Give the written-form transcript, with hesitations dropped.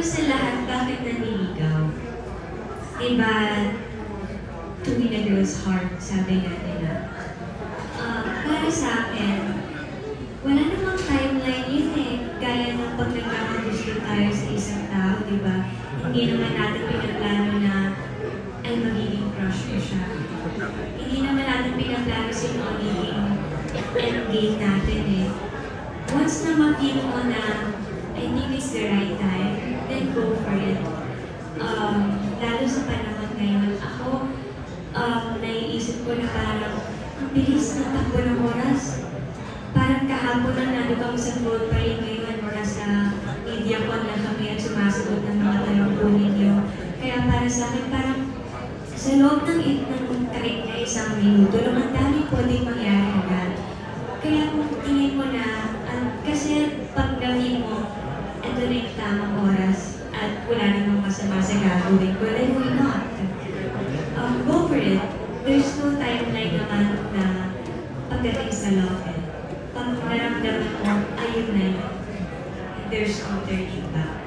sa lahat, bakit naniligaw? Diba, to win a girl's heart, sabi nga nila. Para sa akin, wala namang timeline yun eh. Gaya ng pag nagkakagusto tayo sa isang tao, di ba? Hindi naman natin pinaplano na ay magiging crush ko siya. Hindi naman natin pinaplano sino magiging endgame natin eh. Once na ma-feel mo na I think it's the right time, then go for it. Lalo sa panahon ngayon, ako, naiisip ko na parang ang bilis ng takbo ng oras. Parang kahapon lang nandito kami sa Gold Parade ngayon nasa MediaCon lang kami at sumasagot ng mga tanong po ninyo. Kaya para sa akin, parang sa loob ng kahit na isang minuto, naman dami pwedeng mangyari agad. Kaya kung tingin mo na, kasi pag gawin mo, ito na yung tamang oras at wala namang masama sa gagawin ko, then why not? Go for it. There's no timeline naman na pagdating sa love eh. Pag naramdaman mo, ayun na yun. There's no turning back.